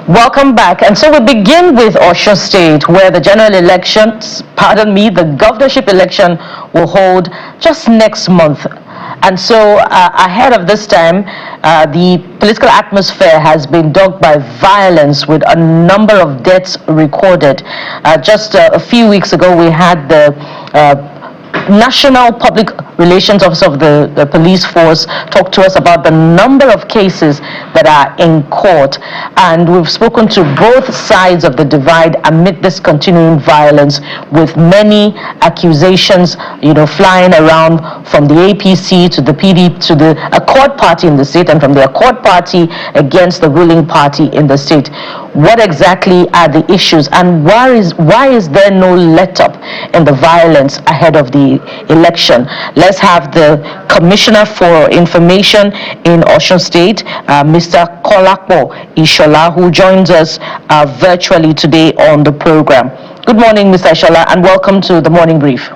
Welcome back. And so we begin with Osun State, where the general elections, the governorship election will hold just next month. And so ahead of this time, the political atmosphere has been dogged by violence with a number of deaths recorded. Just a few weeks ago, we had the National Public Relations Officer of the police force talk to us about the number of cases that are in court, and we've spoken to both sides of the divide amid this continuing violence, with many accusations, flying around from the APC to the PD to the Accord party in the state, and from the Accord party against the ruling party in the state. What exactly are the issues, and why is there no let-up in the violence ahead of the election? Let's have the Commissioner for Information in Osun State, Mr. Kolakpo Ishola, who joins us virtually today on the program. Good morning, Mr. Ishola, and welcome to the Morning Brief.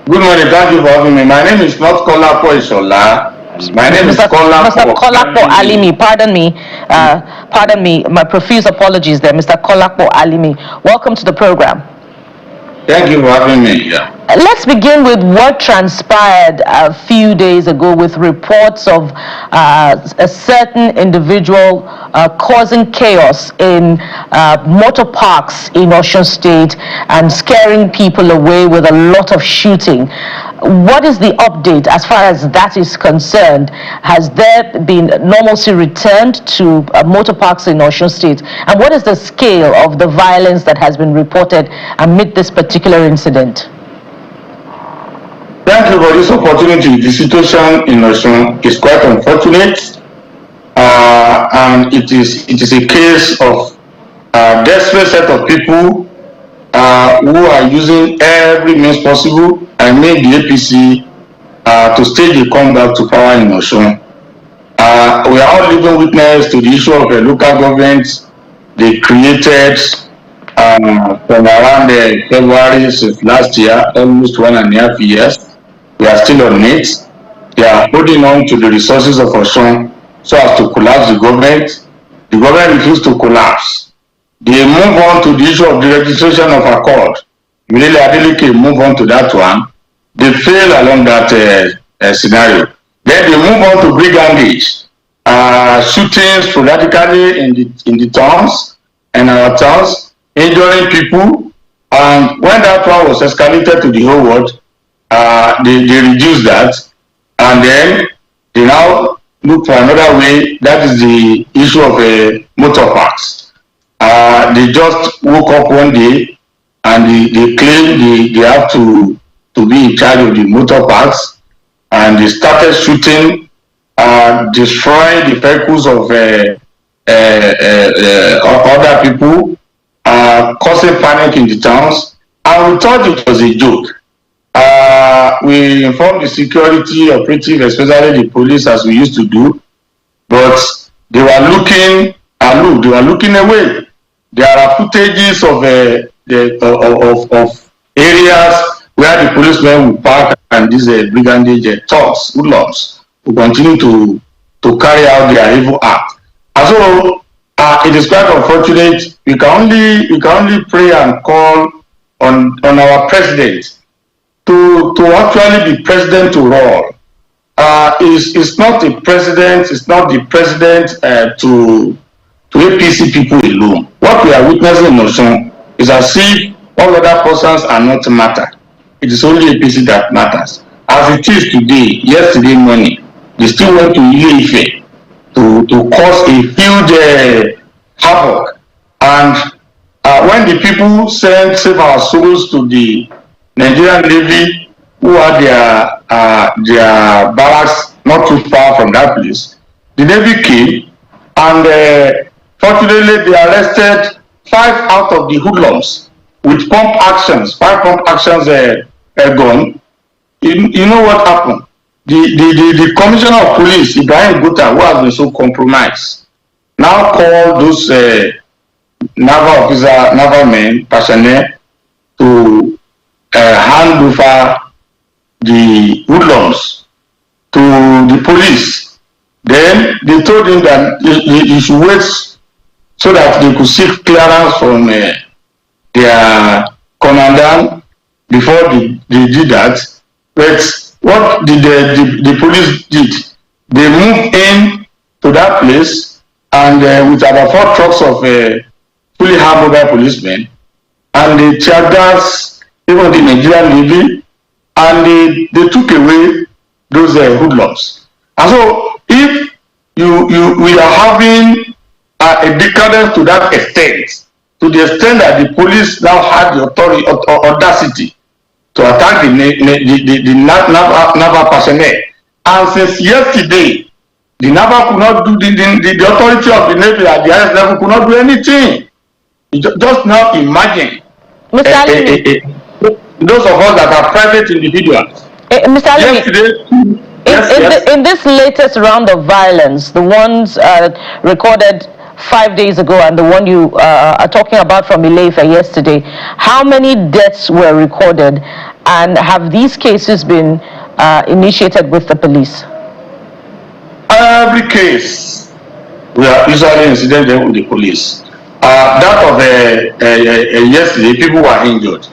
Good morning. Thank you for having me. My name is not Kolakpo Ishola. My name is Mr. Kolakpo Alimi. Pardon me. My profuse apologies there, Mr. Kolakpo Alimi. Welcome to the program. Thank you for having me. Yeah. Let's begin with what transpired a few days ago, with reports of a certain individual causing chaos in motor parks in Osun State and scaring people away with a lot of shooting. What is the update as far as that is concerned? Has there been normalcy returned to motor parks in Osun State? And what is the scale of the violence that has been reported amid this particular incident? Thank you for this opportunity. The situation in Osun is quite unfortunate, and it is a case of a desperate set of people who are using every means possible and make the APC to stage a comeback to power in Osun. We are all living witness to the issue of a local government they created from around February since last year, almost 1.5 years. We are still on it. They are holding on to the resources of Osun so as to collapse the government. The government refused to collapse. They move on to the issue of the registration of Accord. Immediately Adeleke move on to that one. They fail along that scenario. Then they move on to brigandage, shootings sporadically in the towns and our towns, injuring people. And when that one was escalated to the whole world, they reduced that, and then they now look for another way. That is the issue of motor parks. They just woke up one day and they claim they have to be in charge of the motor parks, and they started shooting, destroying the vehicles of other people, causing panic in the towns, and we thought it was a joke. We informed the security operative, especially the police, as we used to do, but they were looking aloof. They were looking away. There are footages of areas where the policemen will park and these brigandage thugs, hoodlums, will continue to carry out their evil act. And so it is quite unfortunate. We can only pray and call on our president to actually be president to rule. It's not the president. It's not the president to APC people alone. What we are witnessing in Osun is as if all other persons are not matter. It is only APC that matters. As it is today, yesterday morning, they still went to Ife to cause a huge havoc. And when the people save our souls to the Nigerian Navy, who had their barracks not too far from that place, the Navy came, and fortunately they arrested 5 out of the hoodlums with pump actions, 5 pump actions gone. You know what happened? The commissioner of police, Ibrahim Guta, who has been so compromised, now called those naval men, personnel, to hand over the hoodlums to the police. Then they told him that he should wait so that they could seek clearance from their commandant before they did that. But what did the police did? They moved in to that place and with about 4 trucks of fully armed mobile policemen, and they tear gas even the Nigerian Navy, and they took away those hoodlums. And so if we are having a decadence to that extent, to the extent that the police now had the authority or audacity to attack the naval personnel, and since yesterday the naval could not do the authority of the Navy at the highest level could not do anything. Just now imagine those of us that are private individuals. Mr. Adeleke, in this latest round of violence, the ones recorded 5 days ago and the one you are talking about from Ileife yesterday, how many deaths were recorded, and have these cases been initiated with the police? Every case we are usually incidental with the police. That of yesterday, people were injured,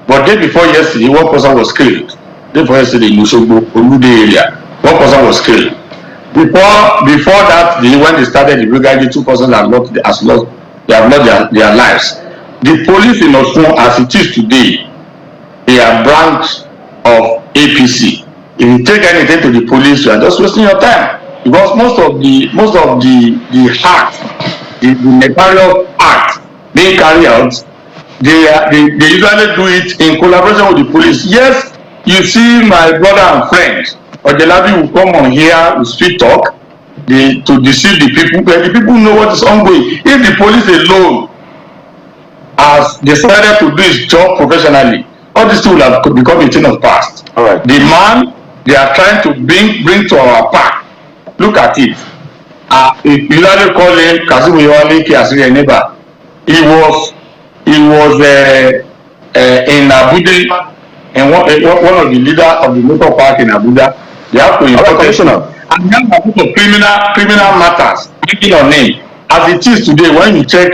but day before yesterday, one person was killed. Day before yesterday in Osogbo, Olude area, one person was killed. Before that day, when they started the brigade, 2 persons have lost their lives. The police in Osun, as it is today, they are branch of APC. If you take anything to the police, you are just wasting your time, because most of the act, the nefarious act being carried out, they usually do it in collaboration with the police. Yes, you see my brother and friend Adeleke will come on here with street talk to deceive the people, but the people know what is ongoing. If the police alone has decided to do his job professionally, all this will have become a thing of past. All right. The man they are trying to bring to our park, look at it. You usually call him Kasim Oyewale as a neighbor. He was in Abuja, and one of the leaders of the motor park in Abuja. They have to import Commissioner. And then a group of criminal matters hanging on him. As it is today, when you check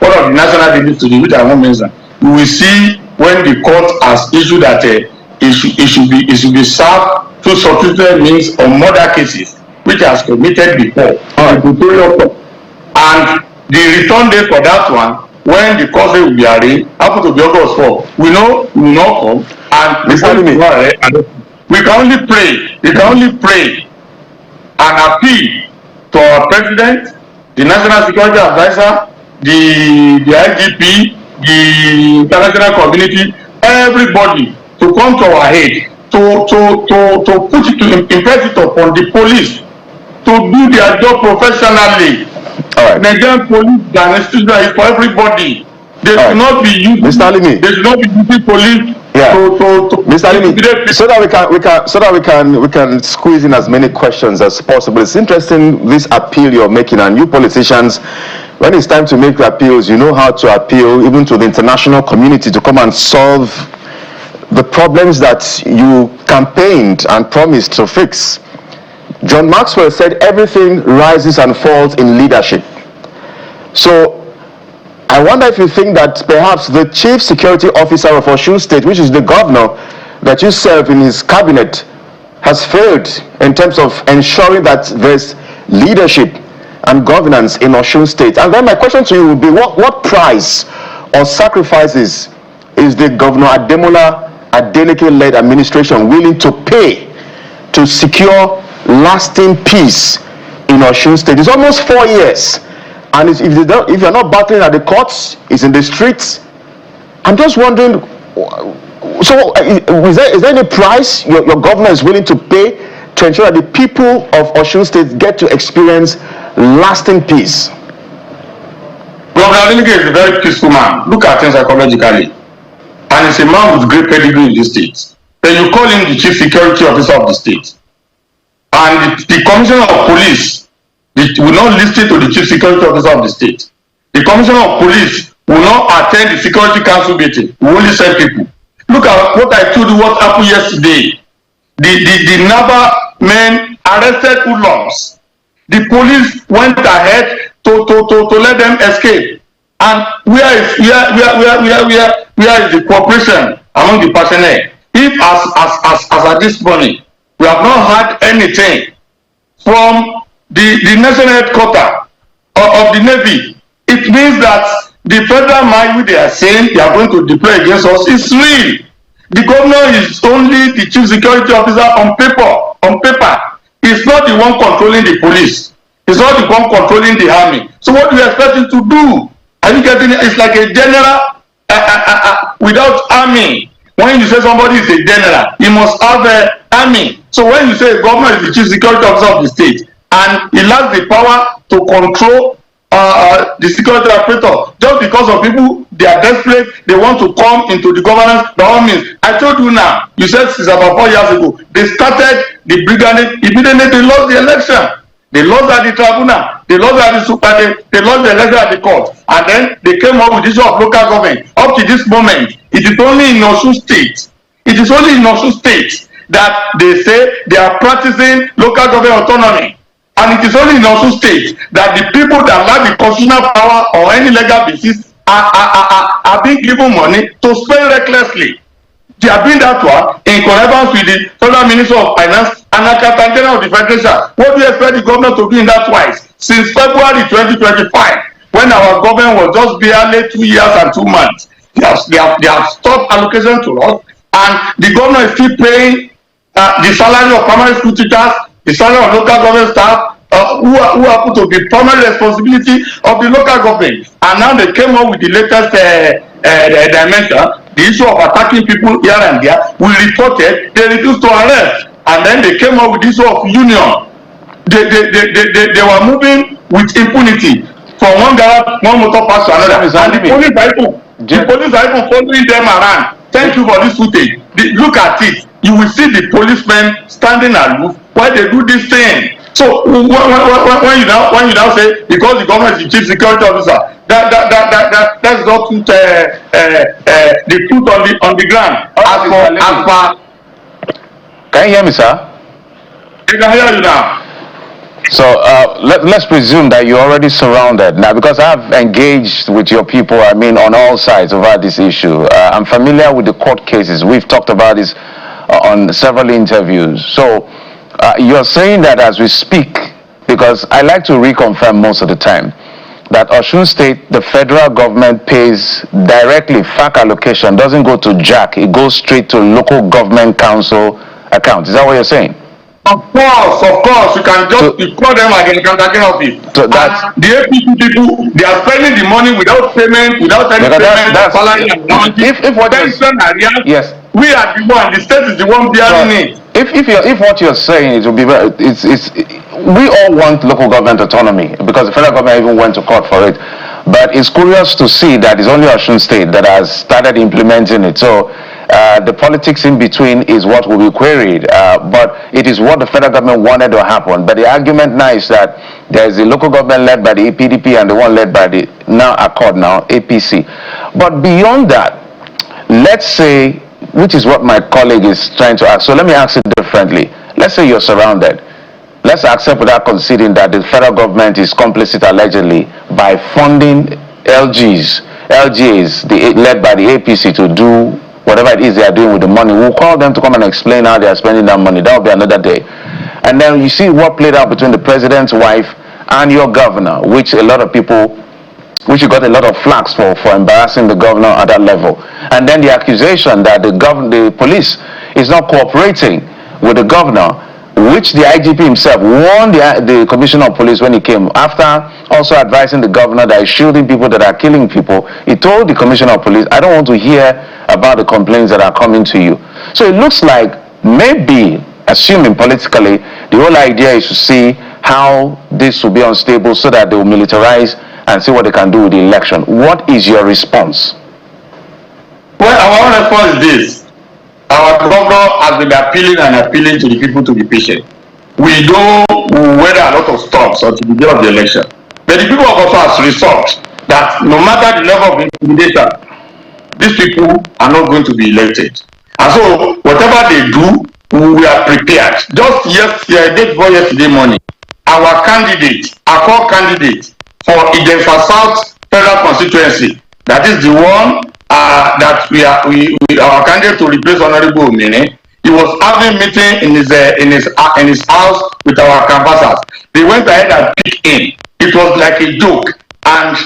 one of the national dailies today, which I won't mention, you will see when the court has issued that it should be served through substituted means on murder cases which has committed before. And the return date for that one, when the cause will be arraigned, happen to be August 4. We know we will not come, and we can only pray. We can only pray and appeal to our president, the national security advisor, the IGP, the international community, everybody to come to our aid, to put it, to impress it upon the police to do their job professionally. All right. Nigerian police and institution is for everybody. They should not be using. Mr. Alimi. They should not be using police. Yeah. Mr. Alimi, so that we can squeeze in as many questions as possible. It's interesting, this appeal you're making, and you politicians, when it's time to make appeals, you know how to appeal even to the international community to come and solve the problems that you campaigned and promised to fix. John Maxwell said everything rises and falls in leadership. So I wonder if you think that perhaps the chief security officer of Osun State, which is the governor that you serve in his cabinet, has failed in terms of ensuring that there's leadership and governance in Osun State. And then my question to you would be, what price or sacrifices is the Governor Adeleke-led administration willing to pay to secure lasting peace in Osun State? It's almost 4 years, and if you're not battling at the courts, it's in the streets. I'm just wondering, so is there any price your governor is willing to pay to ensure that the people of Osun State get to experience lasting peace? Governor Adeleke is a very peaceful man. Look at him psychologically, and he's a man with great pedigree in the state. Then you call him the chief security officer of the state, and the commissioner of police will not listen to the chief security officer of the state. The commissioner of police will not attend the security council meeting. We only send people. Look at what I told you, what happened yesterday. The Naba men arrested hoodlums. The police went ahead to let them escape. And where is the cooperation among the personnel? If as at this morning we have not had anything from the national headquarters of the Navy, it means that the federal might they are saying they are going to deploy against us is real. The governor is only the chief security officer on paper. He's not the one controlling the police. He's not the one controlling the army. So what do you expect him to do? Are you getting it? It's like a general without army. When you say somebody is a general, he must have an army. So when you say a governor is the chief security officer of the state and he lacks the power to control the security operator, just because of people they are desperate, they want to come into the governance, by all means. I told you now, you said since about 4 years ago, they started the brigade, immediately they lost the election. They lost at the tribunal, they lost at the they lost the election at the court, and then they came up with the issue of local government. Up to this moment, it is only in Osun State. It is only in Osun State that they say they are practicing local government autonomy. And it is only in Osun State that the people that lack the constitutional power or any legal basis are being given money to spend recklessly. They are doing that one in connivance with the Federal Minister of Finance and Accountant General of the Federation. What do you expect the government to do in that twice? Since February 2025, when our government was just barely 2 years and 2 months, they have stopped allocation to us, and the government is still paying the salary of primary school teachers, the salary of local government staff, who happen to be primary responsibility of the local government. And now they came up with the latest dimension, the issue of attacking people here and there. We reported, they refused to arrest, and then they came up with the issue of union. They were moving with impunity from one motor pass to another, and the police are even following them around. Thank you for this footage. Look at it. You will see the policemen standing aloof while they do this thing. So when you now say because the government is the chief security officer, that's not put the foot on the ground. Can you hear me, sir? I can hear you now. So let's presume that you're already surrounded now, because I've engaged with your people, I mean, on all sides about this issue. I'm familiar with the court cases. We've talked about this on several interviews. So you're saying that as we speak, because I like to reconfirm most of the time, that Osun State, the federal government pays directly, FAC allocation doesn't go to JAC, it goes straight to local government council account. Is that what you're saying? Of course, you can just call them again, you can take care of it. So that's the APC people, they are spending the money without payment, without any payment, salary and bounty. If what yes, we are the one, the state is the one bearing it. If what you're saying, it will be we all want local government autonomy, because the federal government even went to court for it. But it's curious to see that it's only Osun State that has started implementing it. So the politics in between is what will be queried, but it is what the federal government wanted to happen. But the argument now is that there is a local government led by the PDP and the one led by the now APC. But beyond that, let's say, which is what my colleague is trying to ask. So let me ask it differently. Let's say you're surrounded. Let's accept without conceding that the federal government is complicit allegedly by funding LGAs led by the APC to do whatever it is they are doing with the money. We'll call them to come and explain how they are spending that money. That will be another day. And then you see what played out between the president's wife and your governor, which you got a lot of flack for embarrassing the governor at that level. And then the accusation that the police is not cooperating with the governor, which the IGP himself warned the commissioner of police when he came, after also advising the governor that he's shielding people that are killing people. He told the commissioner of police, I don't want to hear about the complaints that are coming to you. So it looks like maybe, assuming politically, the whole idea is to see how this will be unstable so that they will militarize and see what they can do with the election. What is your response? Well, our own response is this. Our governor has been appealing to the people to be patient. We know we weather a lot of storms until the day of the election. But the people of Osun has resolved that no matter the level of intimidation, these people are not going to be elected. And so whatever they do, we are prepared. Just day before yesterday morning, our core candidate for Ijefa South Federal Constituency. That is the one that our candidate to replace Honorable Omini. He was having meeting in his house with our canvassers. They went ahead and picked him. It was like a joke. And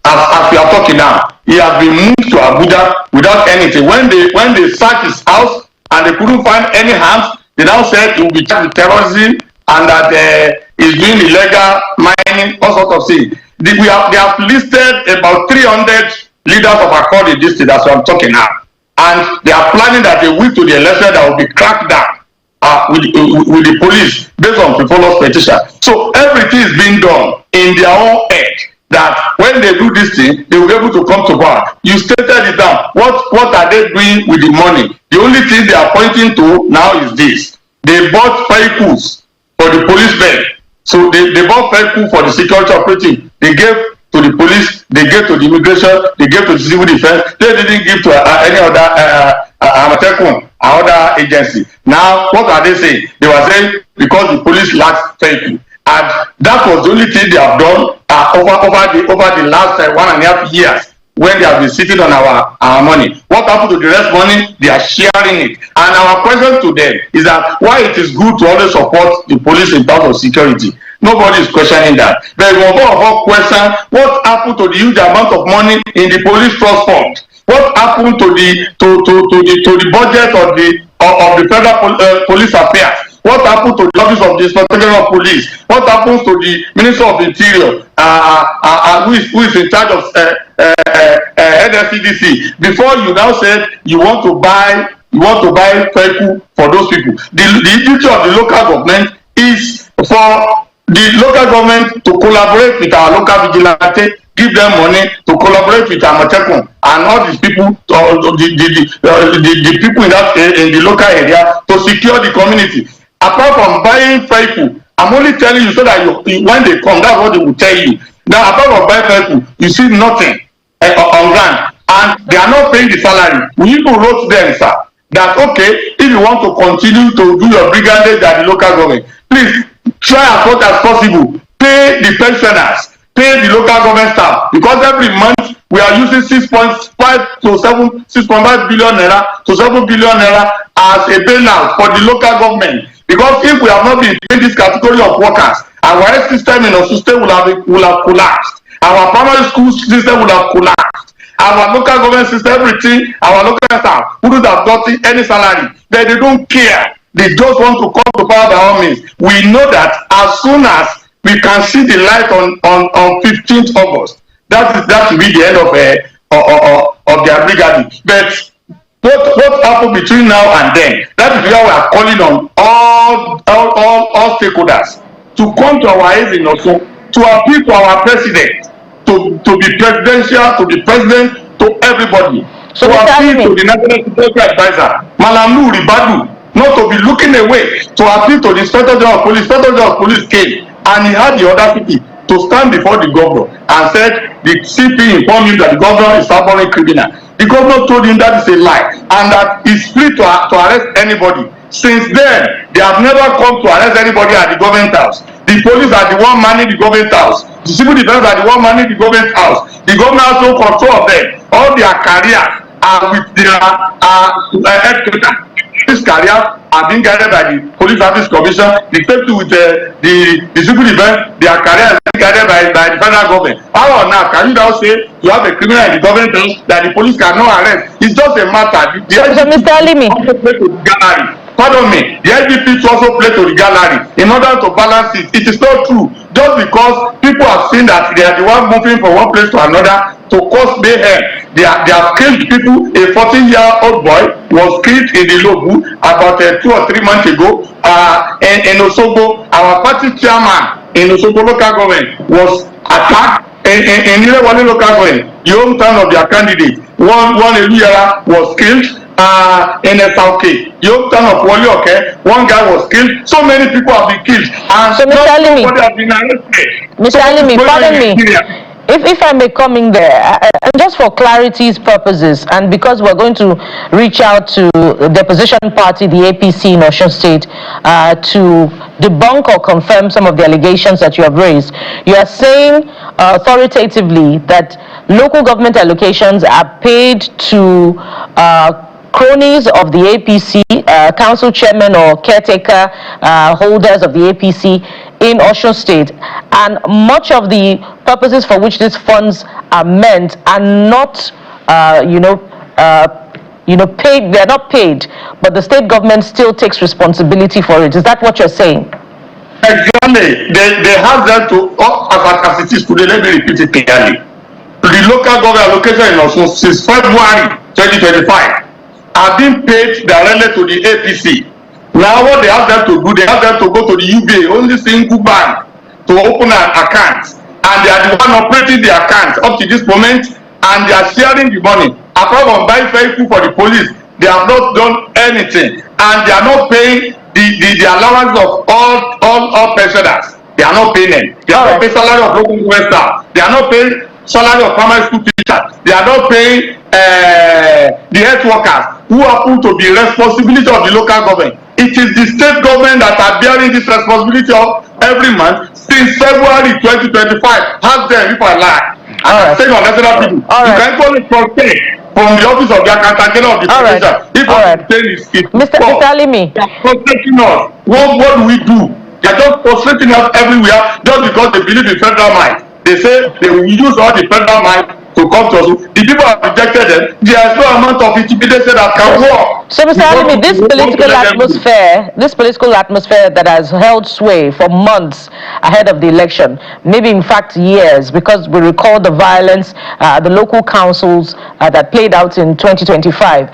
as we are talking now, he has been moved to Abuja without anything. When they searched his house and they couldn't find any hands, they now said he will be charged with terrorism and that he's doing illegal mining, all sorts of things. They have listed about 300 leaders of Accord in this state, that's what I'm talking now. And they are planning that a week to the election that will be cracked down with the police based on frivolous petition. So everything is being done in their own head, that when they do this thing, they will be able to come to power. You stated it down. What are they doing with the money? The only thing they are pointing to now is this. They bought vehicles for the policemen. So they bought vehicles for the security operative. They gave to the police, they gave to the immigration, they gave to the civil defense. They didn't give to any other agency. Now, what are they saying? They were saying because the police lacks vehicle. And that was the only thing they have done over the last 1.5 years when they have been sitting on our money. What happened to the rest money? They are sharing it. And our question to them is that why it is good to always support the police in terms of security. Nobody is questioning that. But we will question what happened to the huge amount of money in the police trust fund. What happened to the budget of the federal police affairs? What happened to the office of the Inspector General of Police? What happens to the Minister of Interior, who is in charge of NSCDC? Before you now said you want to buy vehicle for those people. The duty of the local government is for the local government to collaborate with our local vigilante, give them money to collaborate with Amatekun and all these people, the people in the local area to secure the community. Apart from buying vehicle, I'm only telling you so that when they come, that's what they will tell you. Now, apart from buying vehicle, you see nothing on ground, and they are not paying the salary. We even wrote them, sir, that okay, if you want to continue to do your brigandage at the local government, please try as much as possible, pay the pensioners, pay the local government staff, because every month we are using 6.5 billion naira to 7 billion naira as a bailout for the local government. Because if we have not been paying this category of workers, our health system in Osun State will have collapsed. Our primary school system will have collapsed. Our local government system, everything, our local staff wouldn't have gotten any salary. They don't care. They just want to come to power by all means. We know that as soon as we can see the light on 15th August, that will be the end of their brigade. But what happened between now and then? That is why we are calling on all stakeholders to come to our aid in Osun, to appeal to our president, to be presidential, to the president, to everybody. So to appeal to the National Security Advisor, Malamu Ribadu, not to be looking away, to appeal to the Inspector General of Police. Inspector General of Police came and he had the audacity to stand before the governor and said the CP informed him that the governor is harboring criminal. The governor told him that is a lie and that he's free to arrest anybody. Since then, they have never come to arrest anybody at the government house. The police are the one manning the government house. The civil defense are the one manning the government house. The government has no control of them. All their careers are with their headquarters. This career are being guided by the Police Service Commission. The people with the civil defense, their career is being guided by the federal government. How on earth can you now say you have a criminal in the government house that the police cannot arrest? It's just a matter. So Mr. Alimi, pardon me, the LGP also play to the gallery in order to balance it. It is not true. Just because people have seen that they are the one moving from one place to another to cause mayhem. They have killed people. A 14-year-old boy was killed in the Lobu about 2 or 3 months ago. In Osogbo, our party chairman in Osogbo local government was attacked. In Ilewale local government, the hometown of their candidate, one Eluyara was killed. In Escalation, the hometown of Walioke, one guy was killed. So many people have been killed, and so Mr. Alimi, nobody has been arrested. Mr. Alimi, pardon me. If I may come in there, and just for clarity's purposes, and because we're going to reach out to the opposition party, the APC in Osun State, to debunk or confirm some of the allegations that you have raised, you are saying authoritatively that local government allocations are paid to cronies of the APC, council chairman or caretaker holders of the APC in Osun State, and much of the purposes for which these funds are meant are not, paid. They are not paid, but the state government still takes responsibility for it. Is that what you're saying? Exactly. They have that to, as it is today. Let me repeat it clearly. The local government allocation in Osun since February 2025 are being paid directly to the APC. Now what they have them to do, they have them to go to the UBA, only single bank, to open an account, and they are the one operating the account up to this moment, and they are sharing the money. Apart from buying vehicle for the police, they have not done anything, and they are not paying the allowance of all pensioners. They are not paying them. They are not paying salary of local government staff. They are not paying salary of primary school teachers. They are not paying the health workers who happen to be responsibility of the local government. It is the state government that are bearing this responsibility of every month since February 2025. Ask them if I lie. I'm saying on national people. You can only protect from the office of the accountant general of the federation. If what is Mr. Alimi, they are frustrating us. What do we do? They are just frustrating us everywhere just because they believe in federal might. They say they will use all the federal might to come to us. The people have rejected them. There is no amount of intimidation that can work. So, Mr. Alimi, this political atmosphere that has held sway for months ahead of the election, maybe in fact years, because we recall the violence, the local councils that played out in 2025,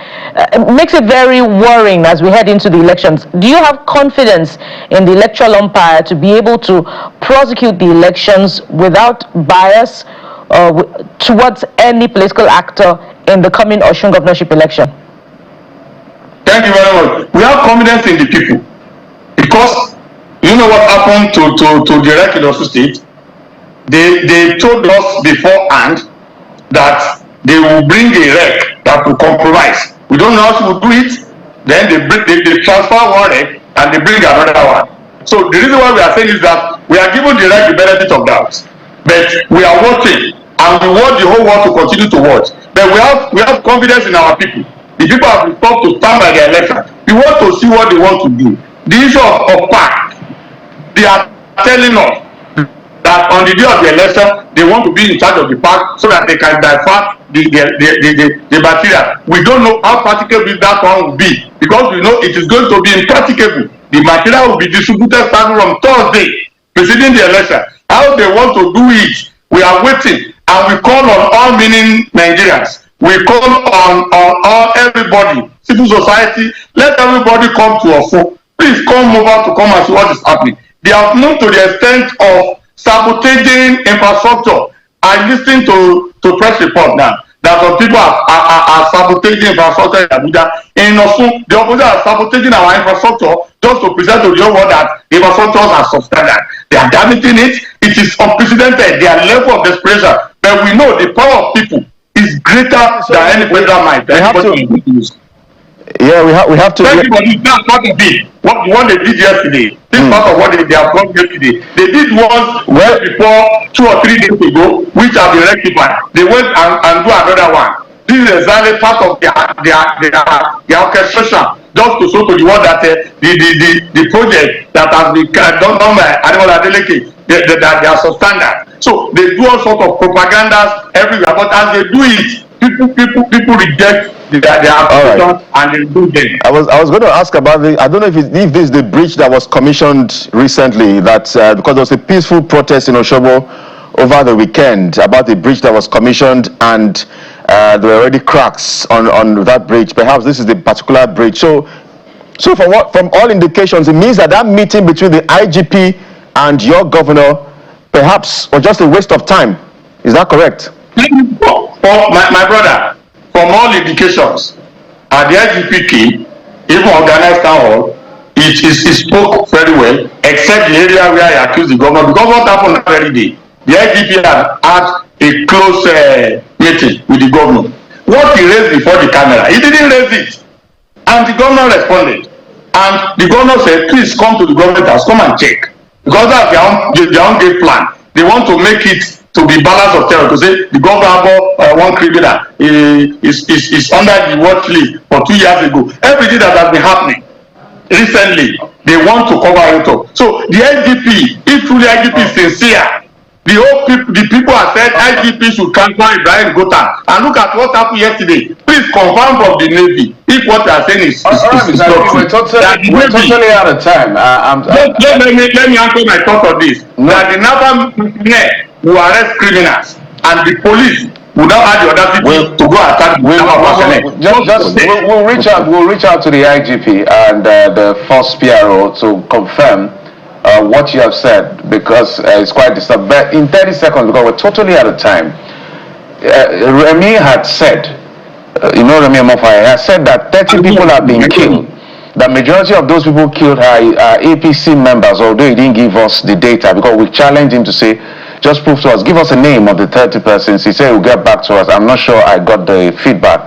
makes it very worrying as we head into the elections. Do you have confidence in the electoral umpire to be able to prosecute the elections without bias towards any political actor in the coming Osun governorship election? Thank you very much. We have confidence in the people because you know what happened to the rec in Osun State. They told us beforehand that they will bring a rec that will compromise. We don't know how to do it. Then they transfer one rec and they bring another one. So the reason why we are saying is that we are giving the rec the benefit of doubt, but we are watching. And we want the whole world to continue to watch. But we have confidence in our people. The people have been told to stand by their election. We want to see what they want to do. The issue of PAC, they are telling us that on the day of the election, they want to be in charge of the PAC so that they can divert the material. We don't know how practicable that one will be because we know it is going to be impracticable. The material will be distributed starting from Thursday preceding the election. How they want to do it, we are waiting. And we call on all meaning Nigerians. We call on all everybody, civil society. Let everybody come to Osun. Please come over to come and see what is happening. They have moved to the extent of sabotaging infrastructure. I listen to press report now that some people are sabotaging infrastructure in Abuja. In Osun, the opposition are sabotaging our infrastructure just to present to the whole world that the infrastructures are substandard. They are damaging it. It is unprecedented. Their level of desperation. But we know the power of people is greater than any federal might. We have to. Everybody, that's part of it. What they did yesterday. This part of what they have done yesterday. They did once before 2 or 3 days ago, which have been rectified. They went and do another one. This is exactly part of their orchestration. Just to show to the world that the project that has been done by Adeleke, that they are substandard. So they do all sorts of propagandas everywhere, but as they do it, people reject their application and they do them. I was going to ask about I don't know if this is the bridge that was commissioned recently, that because there was a peaceful protest in Osogbo over the weekend about the bridge that was commissioned, and there were already cracks on that bridge. Perhaps this is the particular bridge. So from all indications, it means that meeting between the IGP and your governor perhaps was just a waste of time. Is that correct? My brother, from all indications, the IGP came, even organized town hall, it spoke very well, except the area where I accused the governor, because what happened that very day, the IGP had a close meeting with the governor. What he raised before the camera, he didn't raise it. And the governor responded. And the governor said, please come to the government house, come and check. Because that's their own game plan. They want to make it to be balance of terror. To say the governor one criminal is under the watch list for 2 years ago. Everything that has been happening recently, they want to cover it up. So the IGP, if truly IGP is sincere, the people have said IGP should transfer Ibrahim Gotan. And look at what happened yesterday. Please confirm from the Navy if what you are saying is not true. We're totally out of time. Let me answer my thought on this. No. That the Naval will arrest criminals and the police will not have the audacity to go attack we'll reach out to the IGP and the first PRO to confirm what you have said, because it's quite disturbing. But in 30 seconds, because we're totally out of time, Remy had said, Remy Amofai has said that 30 people have been killed. The majority of those people killed are APC members, although he didn't give us the data, because we challenged him to say, just prove to us, give us a name of the 30 persons. He said he'll get back to us. I'm not sure I got the feedback.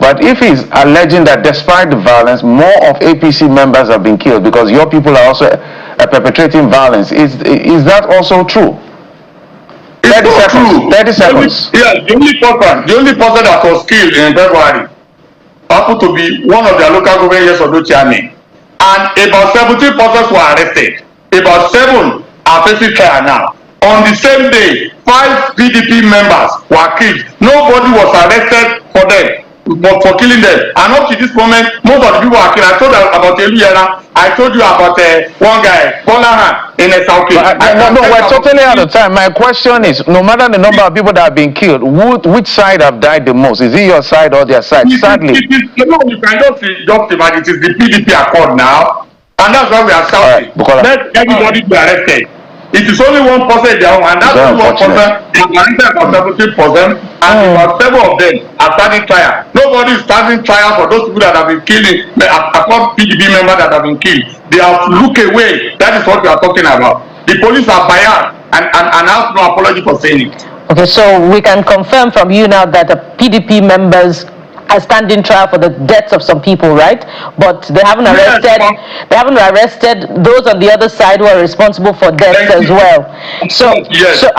But if he's alleging that despite the violence, more of APC members have been killed because your people are also perpetrating violence, is that also true? 30 seconds. True. 30 seconds. The only person that was killed in February happened to be one of their local government yesterday chairman. And about 17 persons were arrested. About 7 are facing trial now. On the same day, 5 PDP members were killed. Nobody was arrested for them, for killing them. And up to this moment, most of the people are killed. I told you about Eluyera. I told you about one guy, Bolahan, in South Africa. No, we're totally out of time. My question is, no matter the number of people that have been killed, which side have died the most? Is it your side or their side? Sadly. You can just imagine it is the PDP accord now. And that's why we are shouting. Let everybody be arrested. It is only one person there, and that's only one person. They are arrested about 17%, and about 7 of them are standing trial. Nobody is standing trial for those people that have been killed, apart PDP members that have been killed. They have looked away. That is what we are talking about. The police are biased and have no apology for saying it. Okay, so we can confirm from you now that the PDP members are standing trial for the deaths of some people, right? But they haven't arrested. They haven't arrested those on the other side who are responsible for deaths as well. So, so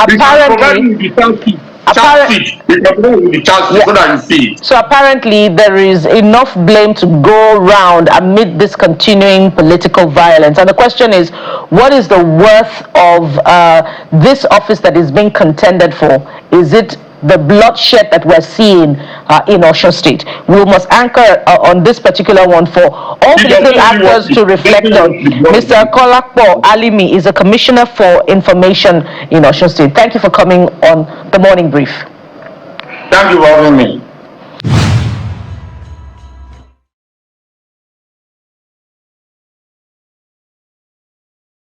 apparently there is enough blame to go round amid this continuing political violence. And the question is, what is the worth of this office that is being contended for? Is it the bloodshed that we're seeing in Osun State? We must anchor on this particular one for all political actors to reflect on. Mr. Kolakpo Alimi is a commissioner for information in Osun State. Thank you for coming on the morning brief. Thank you for having me.